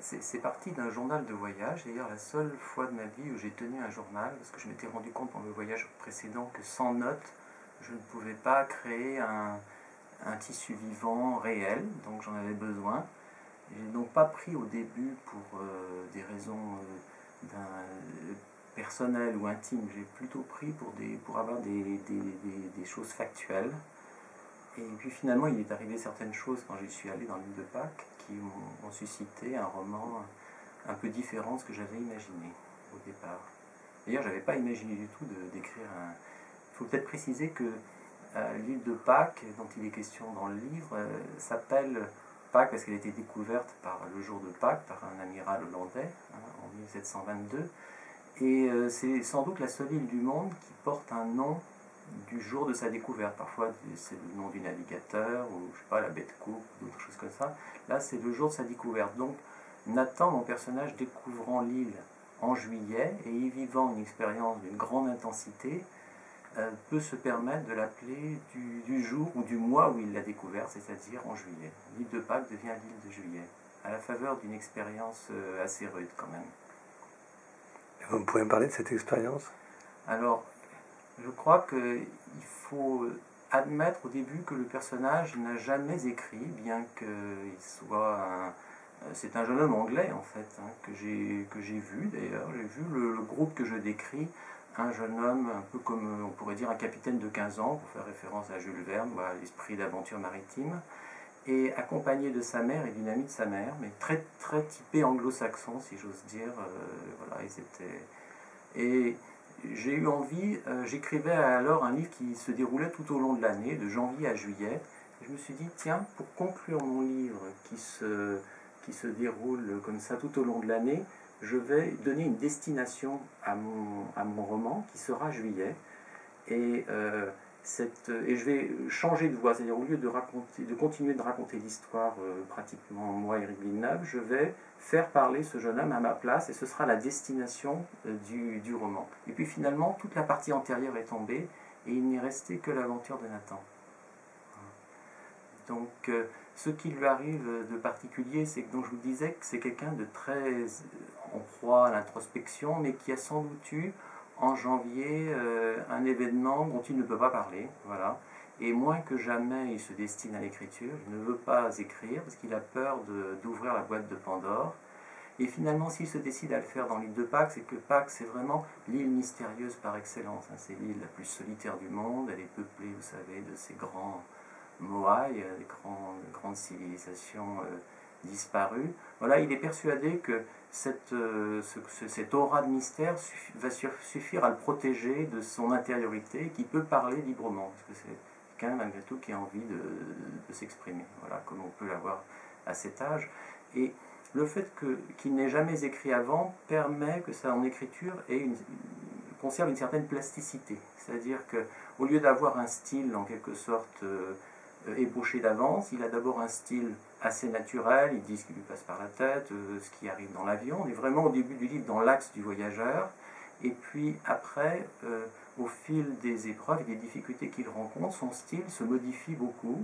c'est parti d'un journal de voyage, d'ailleurs la seule fois de ma vie où j'ai tenu un journal, parce que je m'étais rendu compte pendant le voyage précédent que sans notes, je ne pouvais pas créer un tissu vivant réel, donc j'en avais besoin. J'ai donc pas pris au début pour des raisons personnelles ou intimes, j'ai plutôt pris pour avoir des choses factuelles. Et puis finalement, il est arrivé certaines choses quand j'y suis allé dans l'île de Pâques qui ont suscité un roman un peu différent de ce que j'avais imaginé au départ. D'ailleurs, je n'avais pas imaginé du tout d'écrire un... Il faut peut-être préciser que l'île de Pâques, dont il est question dans le livre, s'appelle Pâques parce qu'elle a été découverte par le jour de Pâques par un amiral hollandais en 1722. Et c'est sans doute la seule île du monde qui porte un nom du jour de sa découverte. Parfois, c'est le nom du navigateur, ou je sais pas, la baie de Cook, ou d'autres choses comme ça. Là, c'est le jour de sa découverte. Donc, Nathan, mon personnage, découvrant l'île en juillet et y vivant une expérience d'une grande intensité, peut se permettre de l'appeler du jour ou du mois où il l'a découvert, c'est-à-dire en juillet. L'île de Pâques devient l'île de juillet, à la faveur d'une expérience assez rude quand même. Vous pouvez me parler de cette expérience? Alors, je crois qu'il faut admettre au début que le personnage n'a jamais écrit, bien qu'il soit c'est un jeune homme anglais en fait, que j'ai vu d'ailleurs. J'ai vu le groupe que je décris, un jeune homme un peu comme on pourrait dire un capitaine de 15 ans, pour faire référence à Jules Verne, ou à l'esprit d'aventure maritime, et accompagné de sa mère et d'une amie de sa mère, mais très, très typé anglo-saxon si j'ose dire. Voilà, ils étaient... Et j'ai eu envie, j'écrivais alors un livre qui se déroulait tout au long de l'année, de janvier à juillet. Et je me suis dit, tiens, pour conclure mon livre qui se déroule comme ça tout au long de l'année, je vais donner une destination à mon roman qui sera juillet. Et, et je vais changer de voie, c'est-à-dire au lieu de continuer de raconter l'histoire pratiquement moi, Éric Villeneuve, je vais faire parler ce jeune homme à ma place et ce sera la destination du roman. Et puis finalement, toute la partie antérieure est tombée et il n'est resté que l'aventure de Nathan. Donc, ce qui lui arrive de particulier, c'est que, donc je vous disais que c'est quelqu'un de très en proie à l'introspection, mais qui a sans doute eu en janvier un événement dont il ne peut pas parler, voilà. Et moins que jamais, il se destine à l'écriture. Il ne veut pas écrire parce qu'il a peur d'ouvrir la boîte de Pandore. Et finalement, s'il se décide à le faire dans l'île de Pâques, c'est que Pâques, c'est vraiment l'île mystérieuse par excellence. C'est l'île la plus solitaire du monde. Elle est peuplée, vous savez, de ces grands moaïs, des grandes civilisations disparues. Voilà, il est persuadé que cette aura de mystère va suffire à le protéger de son intériorité, qui peut parler librement, parce que c'est quelqu'un malgré tout qui a envie de s'exprimer, voilà, comme on peut l'avoir à cet âge. Et le fait qu'il n'ait jamais écrit avant permet que son écriture conserve une certaine plasticité, c'est-à-dire qu'au lieu d'avoir un style en quelque sorte ébauché d'avance, il a d'abord un style assez naturel, il dit ce qui lui passe par la tête, ce qui arrive dans l'avion. On est vraiment au début du livre dans l'axe du voyageur, et puis après, au fil des épreuves et des difficultés qu'il rencontre, son style se modifie beaucoup.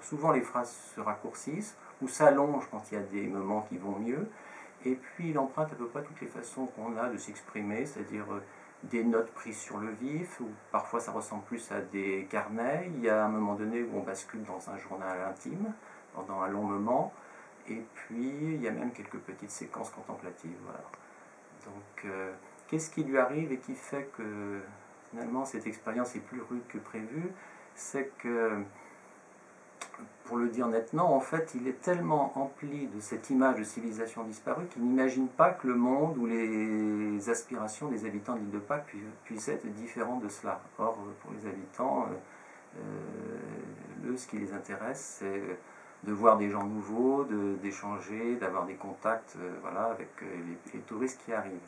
Souvent les phrases se raccourcissent ou s'allongent quand il y a des moments qui vont mieux, et puis il emprunte à peu près toutes les façons qu'on a de s'exprimer, c'est-à-dire des notes prises sur le vif, ou parfois ça ressemble plus à des carnets. Il y a un moment donné où on bascule dans un journal intime, pendant un long moment, et puis il y a même quelques petites séquences contemplatives. Voilà. Donc, qu'est-ce qui lui arrive et qui fait que finalement cette expérience est plus rude que prévu? C'est que, pour le dire nettement, en fait, il est tellement empli de cette image de civilisation disparue qu'il n'imagine pas que le monde ou les aspirations des habitants de l'île de Pâques puissent être différents de cela. Or, pour les habitants, ce qui les intéresse, c'est de voir des gens nouveaux, d'échanger, d'avoir des contacts voilà, avec les touristes qui arrivent.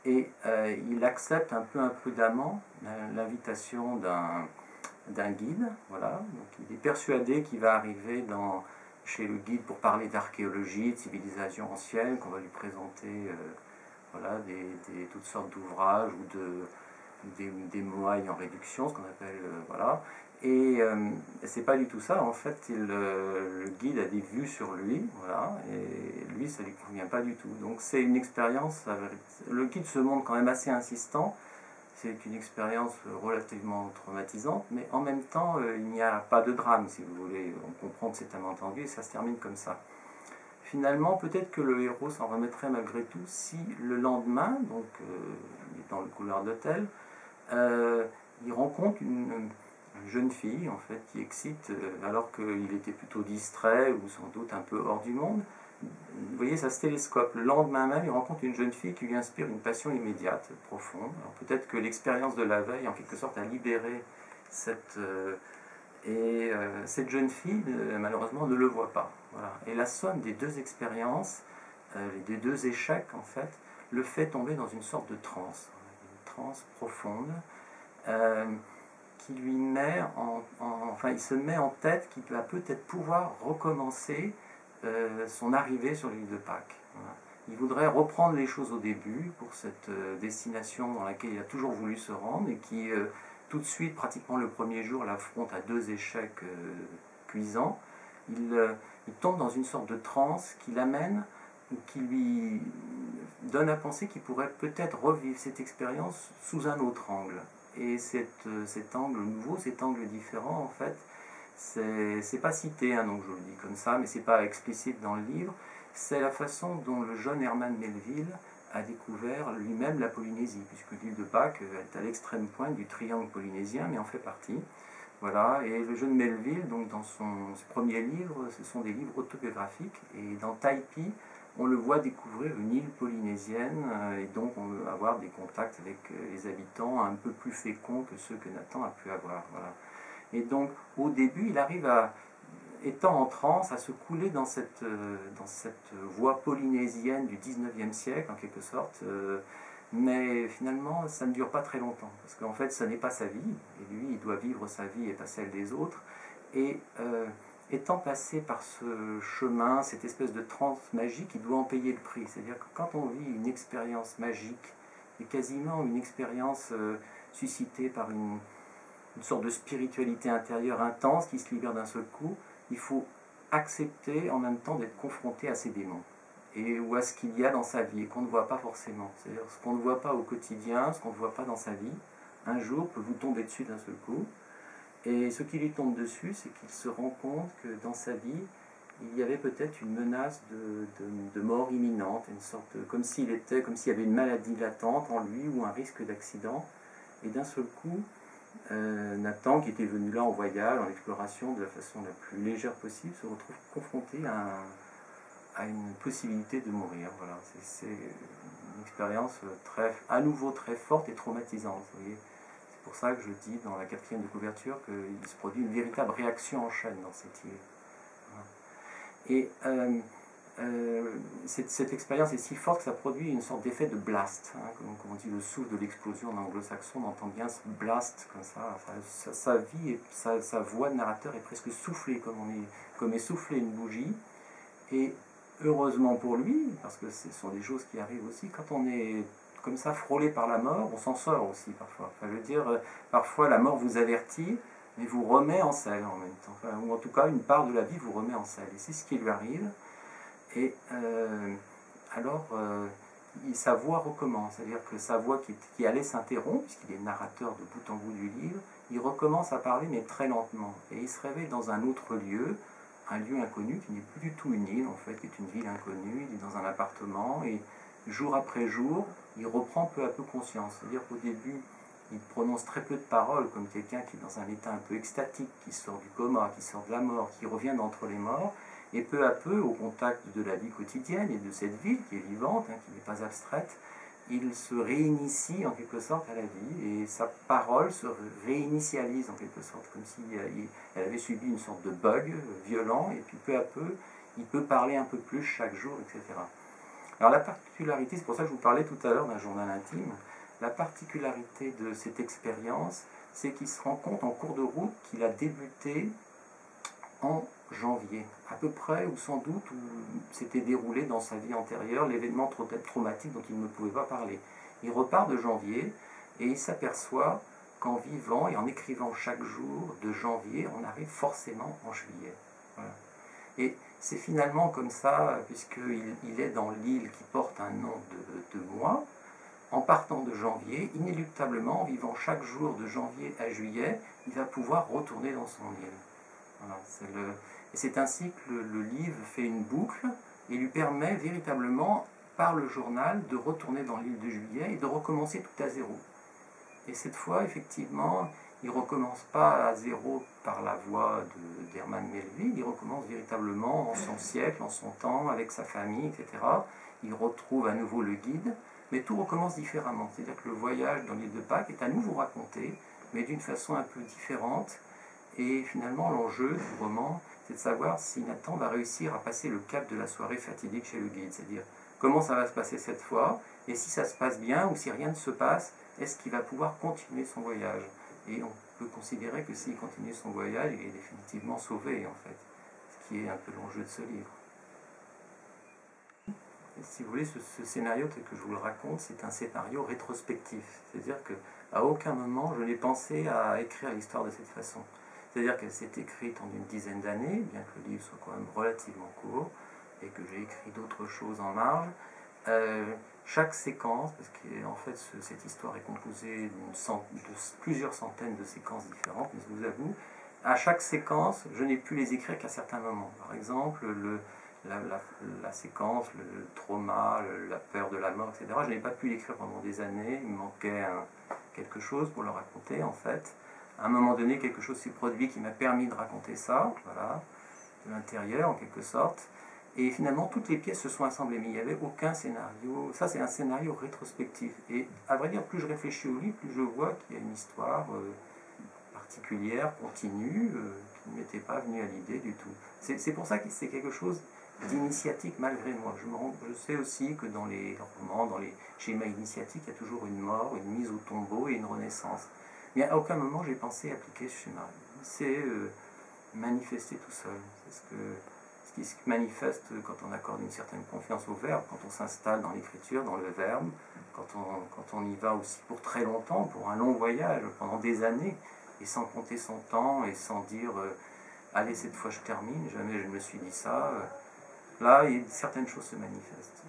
Et il accepte un peu imprudemment l'invitation d'un guide, voilà. Donc il est persuadé qu'il va arriver chez le guide pour parler d'archéologie, de civilisation ancienne, qu'on va lui présenter voilà, toutes sortes d'ouvrages ou des moailles en réduction, ce qu'on appelle, voilà. Et c'est pas du tout ça, en fait, le guide a des vues sur lui, voilà, et lui, ça lui convient pas du tout. Donc c'est une expérience, le guide se montre quand même assez insistant, c'est une expérience relativement traumatisante, mais en même temps, il n'y a pas de drame, si vous voulez, on comprend que c'est un malentendu, et ça se termine comme ça. Finalement, peut-être que le héros s'en remettrait malgré tout si le lendemain, donc il est dans le couloir d'hôtel, il rencontre une jeune fille en fait qui excite alors qu'il était plutôt distrait ou sans doute un peu hors du monde. Vous voyez, ça se télescope. Le lendemain même, il rencontre une jeune fille qui lui inspire une passion immédiate, profonde. Alors peut-être que l'expérience de la veille, en quelque sorte, a libéré cette cette jeune fille, malheureusement, ne le voit pas. Voilà. Et la somme des deux expériences, des deux échecs, en fait, le fait tomber dans une sorte de transe, une transe profonde, qui lui met enfin, il se met en tête qu'il va peut-être pouvoir recommencer son arrivée sur l'île de Pâques. Voilà. Il voudrait reprendre les choses au début pour cette destination dans laquelle il a toujours voulu se rendre et qui tout de suite, pratiquement le premier jour, l'affronte à deux échecs cuisants. Il tombe dans une sorte de transe qui l'amène ou qui lui donne à penser qu'il pourrait peut-être revivre cette expérience sous un autre angle. Et cet angle nouveau, cet angle différent, en fait, c'est pas cité, hein, donc je le dis comme ça, mais c'est pas explicite dans le livre. C'est la façon dont le jeune Herman Melville a découvert lui-même la Polynésie, puisque l'île de Pâques est à l'extrême pointe du triangle polynésien, mais en fait partie. Voilà, et le jeune Melville, donc dans ses premiers livres, ce sont des livres autobiographiques, et dans Taipi, on le voit découvrir une île polynésienne, et donc on veut avoir des contacts avec les habitants un peu plus féconds que ceux que Nathan a pu avoir. Voilà. Et donc, au début, il arrive étant en transe, à se couler dans cette voie polynésienne du 19e siècle, en quelque sorte, mais finalement, ça ne dure pas très longtemps, parce qu'en fait, ça n'est pas sa vie, et lui, il doit vivre sa vie et pas celle des autres, et étant passé par ce chemin, cette espèce de transe magique, il doit en payer le prix. C'est-à-dire que quand on vit une expérience magique, et quasiment une expérience suscitée par une sorte de spiritualité intérieure intense qui se libère d'un seul coup, il faut accepter en même temps d'être confronté à ses démons ou à ce qu'il y a dans sa vie et qu'on ne voit pas forcément. C'est-à-dire ce qu'on ne voit pas au quotidien, ce qu'on ne voit pas dans sa vie, un jour peut vous tomber dessus d'un seul coup. Et ce qui lui tombe dessus, c'est qu'il se rend compte que dans sa vie, il y avait peut-être une menace de mort imminente, une sorte, comme s'il y avait une maladie latente en lui ou un risque d'accident. Et d'un seul coup, Nathan, qui était venu là en voyage, en exploration, de la façon la plus légère possible, se retrouve confronté à une possibilité de mourir. Voilà. C'est une expérience à nouveau très forte et traumatisante. Vous voyez. C'est pour ça que je dis dans la 4e de couverture qu'il se produit une véritable réaction en chaîne dans cette île. Voilà. Et cette expérience est si forte que ça produit une sorte d'effet de blast, hein, comme on dit le souffle de l'explosion en anglo-saxon, on entend bien ce blast comme ça, enfin, sa vie et sa voix de narrateur est presque soufflée, comme est soufflée une bougie, et heureusement pour lui, parce que ce sont des choses qui arrivent aussi, quand on est comme ça frôlé par la mort, on s'en sort aussi parfois. Enfin, je veux dire, parfois la mort vous avertit, mais vous remet en selle en même temps, enfin, ou en tout cas une part de la vie vous remet en selle, et c'est ce qui lui arrive. Et alors, sa voix recommence, c'est-à-dire que sa voix qui allait s'interrompre, puisqu'il est narrateur de bout en bout du livre, il recommence à parler, mais très lentement. Et il se réveille dans un autre lieu, un lieu inconnu, qui n'est plus du tout une île, en fait, qui est une ville inconnue. Il est dans un appartement, et jour après jour, il reprend peu à peu conscience. C'est-à-dire qu'au début, il prononce très peu de paroles, comme quelqu'un qui est dans un état un peu extatique, qui sort du coma, qui sort de la mort, qui revient d'entre les morts. Et peu à peu, au contact de la vie quotidienne et de cette ville qui est vivante, hein, qui n'est pas abstraite, il se réinitie en quelque sorte à la vie et sa parole se réinitialise en quelque sorte, comme si elle avait subi une sorte de bug violent, et puis peu à peu, il peut parler un peu plus chaque jour, etc. Alors la particularité, c'est pour ça que je vous parlais tout à l'heure d'un journal intime, la particularité de cette expérience, c'est qu'il se rend compte en cours de route qu'il a débuté en janvier, à peu près, ou sans doute, où s'était déroulé dans sa vie antérieure l'événement traumatique dont il ne pouvait pas parler. Il repart de janvier, Et il s'aperçoit qu'en vivant et en écrivant chaque jour de janvier, on arrive forcément en juillet. Voilà. Et c'est finalement comme ça, puisqu'il est dans l'île qui porte un nom de mois, en partant de janvier, inéluctablement, en vivant chaque jour de janvier à juillet, il va pouvoir retourner dans son île. Voilà, et c'est ainsi que le livre fait une boucle et lui permet véritablement, par le journal, de retourner dans l'île de juillet et de recommencer tout à zéro. Et cette fois, effectivement, il ne recommence pas à zéro par la voix d'Herman Melville, il recommence véritablement en son siècle, en son temps, avec sa famille, etc. Il retrouve à nouveau le guide, mais tout recommence différemment. C'est-à-dire que le voyage dans l'île de Pâques est à nouveau raconté, mais d'une façon un peu différente. Et finalement, l'enjeu du roman, c'est de savoir si Nathan va réussir à passer le cap de la soirée fatidique chez le guide. C'est-à-dire comment ça va se passer cette fois, et si ça se passe bien, ou si rien ne se passe, est-ce qu'il va pouvoir continuer son voyage? Et on peut considérer que s'il continue son voyage, il est définitivement sauvé, en fait. Ce qui est un peu l'enjeu de ce livre. Et si vous voulez, ce scénario tel que je vous le raconte, c'est un scénario rétrospectif. C'est-à-dire qu'à aucun moment, je n'ai pensé à écrire l'histoire de cette façon. C'est-à-dire qu'elle s'est écrite en une dizaine d'années, bien que le livre soit quand même relativement court, et que j'ai écrit d'autres choses en marge. Chaque séquence, parce qu'en fait cette histoire est composée de plusieurs centaines de séquences différentes, mais je vous avoue, à chaque séquence, je n'ai pu les écrire qu'à certains moments. Par exemple, la séquence, le trauma, la peur de la mort, etc., je n'ai pas pu l'écrire pendant des années, il me manquait quelque chose pour le raconter en fait. À un moment donné, quelque chose s'est produit qui m'a permis de raconter ça, voilà, de l'intérieur en quelque sorte. Et finalement, toutes les pièces se sont assemblées, mais il n'y avait aucun scénario. Ça, c'est un scénario rétrospectif. Et à vrai dire, plus je réfléchis au livre, plus je vois qu'il y a une histoire particulière, continue, qui ne m'était pas venue à l'idée du tout. C'est pour ça que c'est quelque chose d'initiatique malgré moi. Je sais aussi que dans les romans, dans les schémas initiatiques, il y a toujours une mort, une mise au tombeau et une renaissance. Mais à aucun moment, j'ai pensé appliquer ce schéma. C'est manifester tout seul. C'est ce qui se manifeste quand on accorde une certaine confiance au verbe, quand on s'installe dans l'écriture, dans le verbe, quand on y va aussi pour très longtemps, pour un long voyage, pendant des années, et sans compter son temps, et sans dire allez, cette fois je termine, jamais je ne me suis dit ça. Là, certaines choses se manifestent.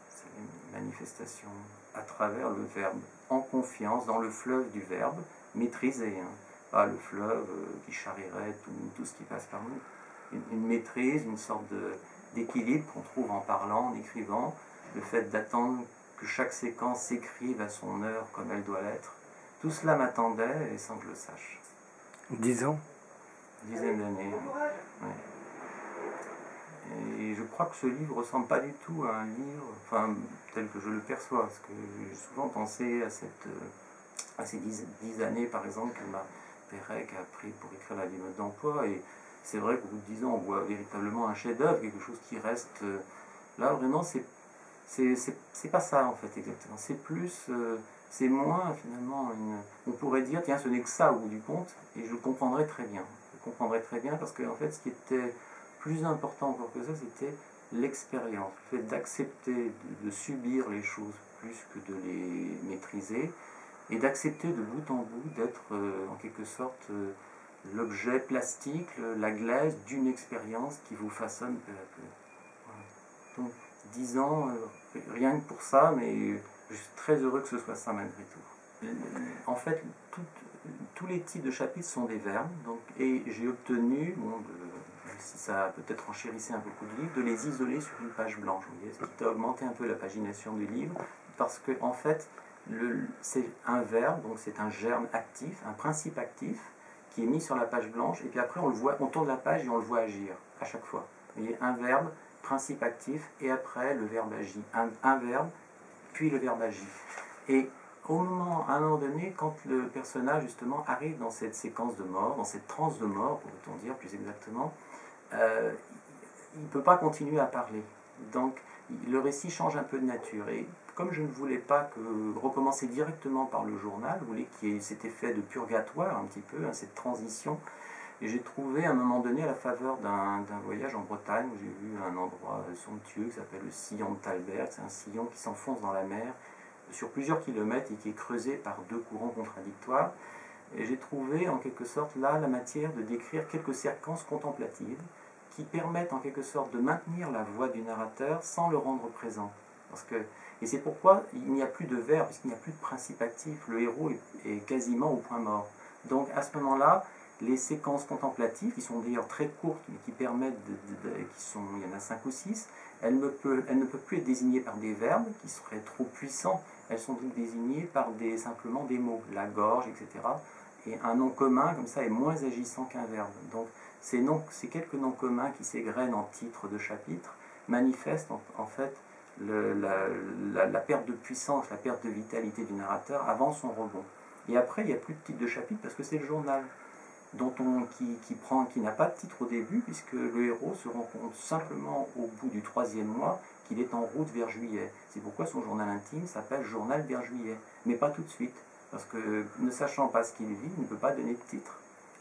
C'est une manifestation à travers le verbe, en confiance, dans le fleuve du verbe, maîtrisé, hein. Pas le fleuve qui charrierait tout ce qui passe par nous. Une maîtrise, une sorte d'équilibre qu'on trouve en parlant, en écrivant, le fait d'attendre que chaque séquence s'écrive à son heure comme elle doit l'être. Tout cela m'attendait et sans que je le sache. 10 ans? Une dizaine d'années. Ouais. Et je crois que ce livre ne ressemble pas du tout à un livre, enfin, tel que je le perçois, parce que j'ai souvent pensé à ces 10 années, par exemple, que ma Pérec a pris pour écrire la vie mode d'emploi, et c'est vrai qu'au bout de 10 ans, on voit véritablement un chef-d'œuvre, quelque chose qui reste. Là, vraiment, c'est pas ça, en fait, exactement. C'est plus. C'est moins, finalement, on pourrait dire, tiens, ce n'est que ça au bout du compte, et je le comprendrais très bien. Je le comprendrais très bien, parce que, en fait, ce qui était plus important encore que ça, c'était l'expérience, le fait d'accepter de subir les choses plus que de les maîtriser, et d'accepter de bout en bout d'être, en quelque sorte, l'objet plastique, la glaise d'une expérience qui vous façonne peu à peu. Voilà. Donc 10 ans, rien que pour ça, mais je suis très heureux que ce soit ça malgré tout. En fait, tous les types de chapitres sont des verbes, donc, et j'ai obtenu, si ça peut-être enchérissait un peu le livre, de les isoler sur une page blanche, vous voyez, ce qui a augmenté un peu la pagination du livre, parce que en fait, c'est un verbe, donc c'est un germe actif, un principe actif, qui est mis sur la page blanche, et puis après on tourne la page et on le voit agir, à chaque fois. Vous voyez, un verbe, principe actif, et après le verbe agit. Un verbe, puis le verbe agit. Et à un moment donné, quand le personnage justement arrive dans cette séquence de mort, dans cette transe de mort, pourrait-on dire plus exactement, il ne peut pas continuer à parler. Donc le récit change un peu de nature. Et comme je ne voulais pas recommencer directement par le journal, je voulais qu'il y ait cet effet de purgatoire un petit peu, hein, cette transition. Et j'ai trouvé à un moment donné, à la faveur d'un voyage en Bretagne, où j'ai vu un endroit somptueux qui s'appelle le sillon de Talbert. C'est un sillon qui s'enfonce dans la mer, sur plusieurs kilomètres et qui est creusé par deux courants contradictoires. Et j'ai trouvé en quelque sorte là la matière de décrire quelques séquences contemplatives qui permettent en quelque sorte de maintenir la voix du narrateur sans le rendre présent. Et c'est pourquoi il n'y a plus de verbe, puisqu'il n'y a plus de principe actif. Le héros est quasiment au point mort. Donc à ce moment-là, les séquences contemplatives, qui sont d'ailleurs très courtes, mais qui permettent, il y en a 5 ou 6, elles ne peuvent plus être désignées par des verbes qui seraient trop puissants. Elles sont donc désignées par simplement des mots, la gorge, etc. Et un nom commun, comme ça, est moins agissant qu'un verbe. Donc ces quelques noms communs qui s'égrènent en titre de chapitre manifestent en fait la perte de puissance, la perte de vitalité du narrateur avant son rebond. Et après, il n'y a plus de titre de chapitre parce que c'est le journal qui n'a pas de titre au début, puisque le héros se rend compte simplement au bout du 3e mois qu'il est en route vers juillet. C'est pourquoi son journal intime s'appelle Journal vers juillet, mais pas tout de suite, parce que ne sachant pas ce qu'il vit, il ne peut pas donner de titre.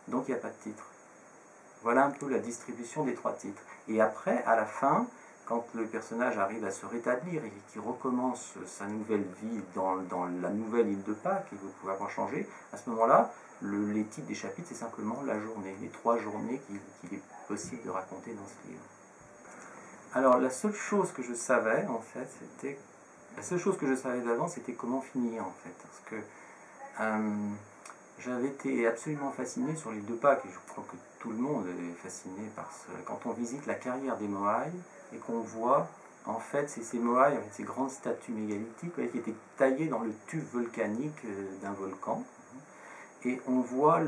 Donc il n'y a pas de titre. Voilà un peu la distribution des 3 titres. Et après, à la fin, quand le personnage arrive à se rétablir et qu'il recommence sa nouvelle vie dans la nouvelle île de Pâques, il ne peut pas changer, à ce moment-là, les titres des chapitres, c'est simplement la journée, les 3 journées qu'il est possible de raconter dans ce livre. Alors, la seule chose que je savais, en fait, d'avant, c'était comment finir, en fait. Parce que j'avais été absolument fasciné sur l'île de Pâques, et je crois que tout le monde est fasciné par quand on visite la carrière des Moaïs, et qu'on voit, en fait, ces Moaïs, avec ces grandes statues mégalithiques, qui étaient taillées dans le tube volcanique d'un volcan. Et on voit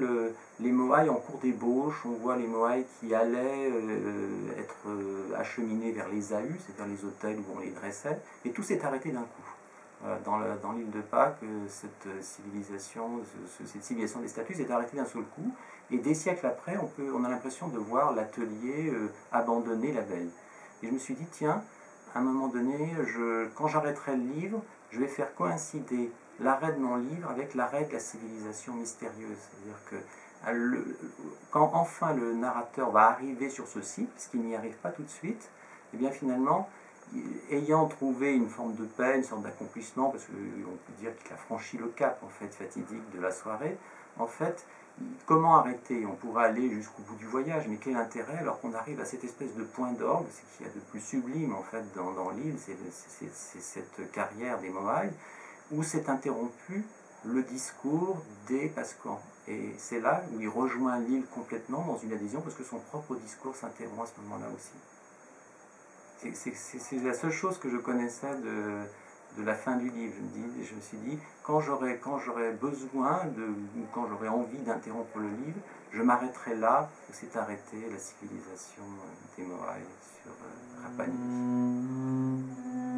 les Moaïs en cours d'ébauche, on voit les Moaïs qui allaient être acheminés vers les Ahus, c'est-à-dire les hôtels où on les dressait, et tout s'est arrêté d'un coup. Voilà, dans l'île de Pâques, cette civilisation des statues s'est arrêtée d'un seul coup, et des siècles après, on a l'impression de voir l'atelier abandonné la veille. Et je me suis dit, tiens, à un moment donné, quand j'arrêterai le livre, je vais faire coïncider l'arrêt de mon livre avec l'arrêt de la civilisation mystérieuse. C'est-à-dire que quand enfin le narrateur va arriver sur ce site, puisqu'il n'y arrive pas tout de suite, et bien finalement, ayant trouvé une forme de paix, une sorte d'accomplissement, parce qu'on peut dire qu'il a franchi le cap en fait fatidique de la soirée, en fait, comment arrêter? On pourrait aller jusqu'au bout du voyage, mais quel intérêt alors qu'on arrive à cette espèce de point d'orgue, ce qu'il y a de plus sublime en fait dans l'île, c'est cette carrière des Moaïs, où s'est interrompu le discours des Pascans. Et c'est là où il rejoint l'île complètement dans une adhésion, parce que son propre discours s'interrompt à ce moment-là aussi. C'est la seule chose que je connaissais de la fin du livre. Je me suis dit, quand j'aurais besoin, ou quand j'aurais envie d'interrompre le livre, je m'arrêterai là où s'est arrêtée la civilisation des Moaïs sur Rapa Nui.